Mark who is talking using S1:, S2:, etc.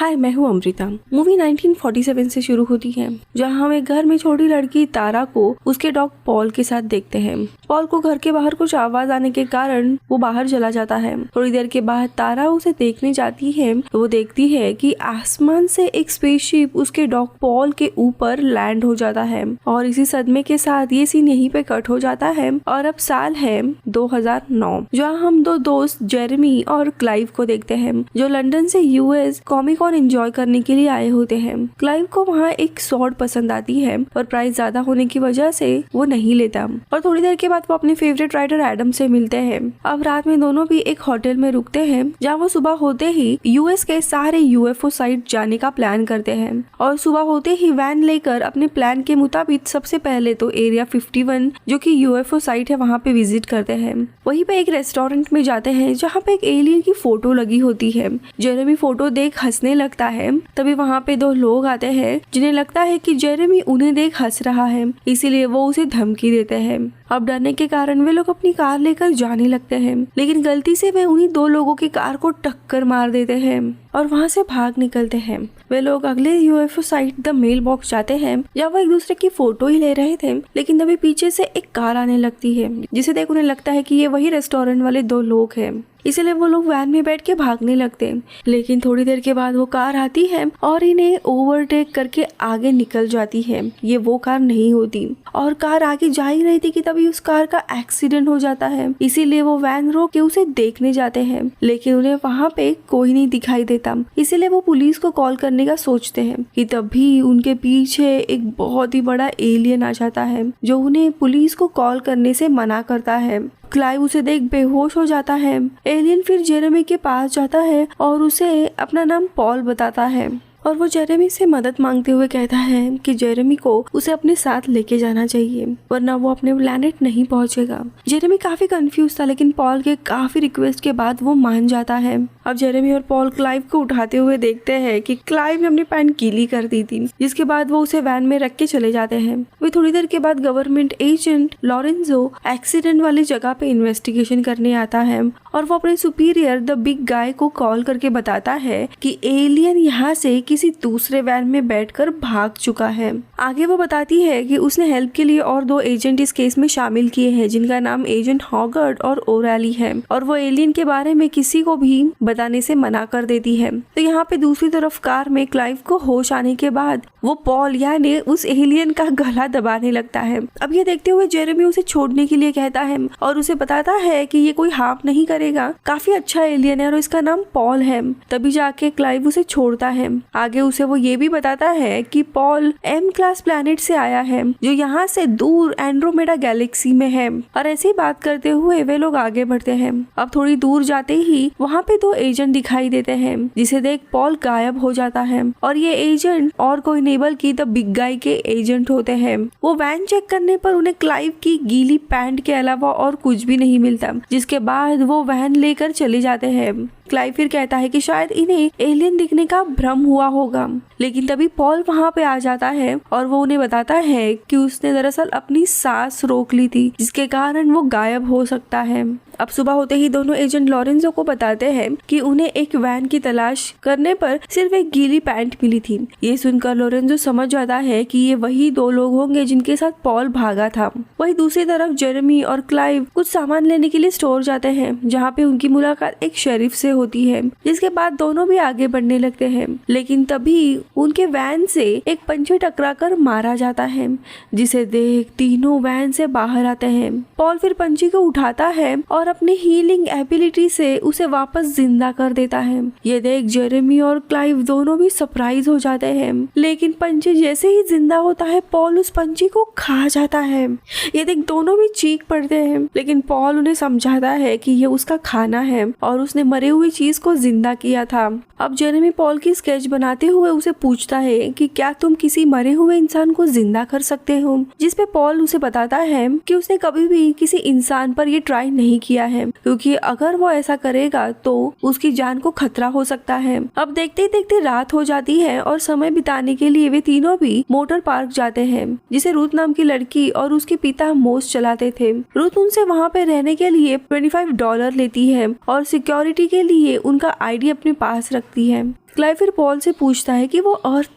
S1: हाय, मैं हूँ अमृता। मूवी 1947 से शुरू होती है, जहाँ हम एक घर में छोटी लड़की तारा को उसके डॉग पॉल के साथ देखते हैं। पॉल को घर के बाहर कुछ आवाज आने के कारण वो बाहर चला जाता है। थोड़ी देर के बाद तारा उसे देखने जाती है तो वो देखती है कि आसमान से एक स्पेसशिप उसके डॉग पॉल के ऊपर लैंड हो जाता है और इसी सदमे के साथ ये सीन यहीं पे कट हो जाता है। और अब साल है 2009, जहाँ हम दो दोस्त जेरेमी और क्लाइव को देखते हैं, जो लंदन से यूएस कॉमिक कॉन एंजॉय करने के लिए आए होते हैं। क्लाइव को वहाँ एक स्वॉर्ड पसंद आती है, पर प्राइस ज्यादा होने की वजह से वो नहीं लेता और थोड़ी देर के बाद वो अपने फेवरेट राइटर एडम से मिलते हैं। अब रात में दोनों भी एक होटल में रुकते हैं, जहाँ वो सुबह होते ही यूएस के सारे यूएफओ साइट जाने का प्लान करते हैं और सुबह होते ही वैन लेकर अपने प्लान के मुताबिक सबसे पहले तो एरिया 51 जो कि यूएफओ साइट है वहाँ पे विजिट करते हैं। वहीं पे एक रेस्टोरेंट में जाते हैं जहाँ पे एक एलियन की फोटो लगी होती है। जेरेमी फोटो देख हंसने लगता है, तभी वहाँ पे दो लोग आते हैं जिन्हें लगता है कि जेरेमी उन्हें देख हंस रहा है, इसीलिए वो उसे धमकी देते हैं। अब डरने के कारण वे लोग अपनी कार लेकर जाने लगते हैं, लेकिन गलती से वे उन्हीं दो लोगों की कार को टक्कर मार देते हैं और वहाँ से भाग निकलते हैं। वे लोग अगले UFO site the mail box जाते हैं, जहाँ वो एक दूसरे की फोटो ही ले रहे थे, लेकिन तभी पीछे से एक कार आने लगती है, जिसे देख उन्हें लगता है कि ये वही रेस्टोरेंट वाले दो लोग हैं, इसलिए वो लोग वैन में बैठ के भागने लगते हैं। लेकिन थोड़ी देर के बाद वो कार आती है और इन्हें ओवरटेक करके आगे निकल जाती है। ये वो कार नहीं होती और कार आगे जा ही रही थी कि तभी उस कार का एक्सीडेंट हो जाता है, इसीलिए वो वैन रोक के उसे देखने जाते हैं, लेकिन उन्हें वहाँ पे कोई नहीं दिखाई देता, इसीलिए वो पुलिस को कॉल करने का सोचते हैं कि तभी उनके पीछे एक बहुत ही बड़ा एलियन आ जाता है, जो उन्हें पुलिस को कॉल करने से मना करता है। क्लाइव उसे देख बेहोश हो जाता है। एलियन फिर जेरेमी के पास जाता है और उसे अपना नाम पॉल बताता है और वो जेरेमी से मदद मांगते हुए कहता है कि जेरेमी को उसे अपने साथ लेके जाना चाहिए, वरना वो अपने प्लेनेट नहीं पहुंचेगा। जेरेमी काफी कंफ्यूज था, लेकिन पॉल के काफी रिक्वेस्ट के बाद वो मान जाता है। अब जेरेमी और पॉल क्लाइव को उठाते हुए देखते हैं कि क्लाइव ने अपनी पैंट गीली कर दी थी, जिसके बाद वो उसे वैन में रख के चले जाते हैं। वे थोड़ी देर के बाद गवर्नमेंट एजेंट लॉरेंजो एक्सीडेंट वाली जगह पे इन्वेस्टिगेशन करने आता है और वो अपने सुपीरियर द बिग गाय को कॉल करके बताता है कि एलियन यहाँ से किसी दूसरे वैन में बैठकर भाग चुका है। आगे वो बताती है कि उसने हेल्प के लिए और दो एजेंट इस केस में शामिल किए हैं, जिनका नाम एजेंट हॉगर्ड और ओरैली है, और वो एलियन के बारे में किसी को भी बताने से मना कर देती है। तो यहाँ पे दूसरी तरफ कार में क्लाइव को होश आने के बाद वो पॉल यानी उस एलियन का गला दबाने लगता है। अब ये देखते हुए जेरेमी उसे छोड़ने के लिए कहता है और उसे बताता है कि ये कोई हार्म नहीं करेगा, काफी अच्छा एलियन है और इसका नाम पॉल है। तभी जाके क्लाइव उसे छोड़ता है। आगे उसे वो ये भी बताता है कि पॉल एम क्लास प्लैनेट से आया है, जो यहाँ से दूर एंड्रोमेडा गैलेक्सी में है, और ऐसी बात करते हुए वे लोग आगे बढ़ते हैं। अब थोड़ी दूर जाते ही वहाँ पे दो एजेंट दिखाई देते हैं, जिसे देख पॉल गायब हो जाता है और ये एजेंट और कोई नहीं बल्कि द बिग गाय के एजेंट होते हैं। वो वैन चेक करने पर उन्हें क्लाइव की गीली पैंट के अलावा और कुछ भी नहीं मिलता, जिसके बाद वो वैन लेकर चले जाते हैं। क्लाइव फिर कहता है कि शायद इन्हें एलियन दिखने का भ्रम हुआ होगा, लेकिन तभी पॉल वहाँ पे आ जाता है और वो उन्हें बताता है कि उसने दरअसल अपनी सांस रोक ली थी, जिसके कारण वो गायब हो सकता है। अब सुबह होते ही दोनों एजेंट लॉरेंजो को बताते हैं कि उन्हें एक वैन की तलाश करने पर सिर्फ एक गीली पैंट मिली थी। ये सुनकर लॉरेंजो समझ जाता है कि ये वही दो लोग होंगे जिनके साथ पॉल भागा था। वही दूसरी तरफ जेरेमी और क्लाइव कुछ सामान लेने के लिए स्टोर जाते हैं, जहाँ पे उनकी मुलाकात एक शेरिफ से होती है, जिसके बाद दोनों भी आगे बढ़ने लगते हैं। लेकिन तभी उनके वैन से एक पंछी टकराकर मारा जाता है, जिसे देख तीनों वैन से बाहर आते हैं। पॉल फिर पंछी को उठाता है और अपने हीलिंग एबिलिटी से उसे वापस जिंदा कर देता है। ये देख जेरेमी और क्लाइव दोनों भी सरप्राइज हो जाते हैं, लेकिन पंछी जैसे ही जिंदा होता है पॉल उस पंछी को खा जाता है। ये देख दोनों भी चीख पड़ते हैं, लेकिन पॉल उन्हें समझाता है कि ये उसका खाना है और उसने मरी हुई चीज को जिंदा किया था। अब जेरेमी पॉल की स्केच बनाते हुए उसे पूछता है कि क्या तुम किसी मरे हुए इंसान को जिंदा कर सकते हो, जिसपे पॉल उसे बताता है कि उसने कभी भी किसी इंसान पर ये ट्राई नहीं किया किया है, क्योंकि अगर वो ऐसा करेगा तो उसकी जान को खतरा हो सकता है। अब देखते ही देखते रात हो जाती है और समय बिताने के लिए वे तीनों भी मोटर पार्क जाते हैं, जिसे रूथ नाम की लड़की और उसके पिता मोस चलाते थे। रूथ उनसे वहाँ पे रहने के लिए $25 लेती है और सिक्योरिटी के लिए उनका आईडी अपने पास रखती है। क्लाइव फिर पॉल से पूछता है कि वो अर्थ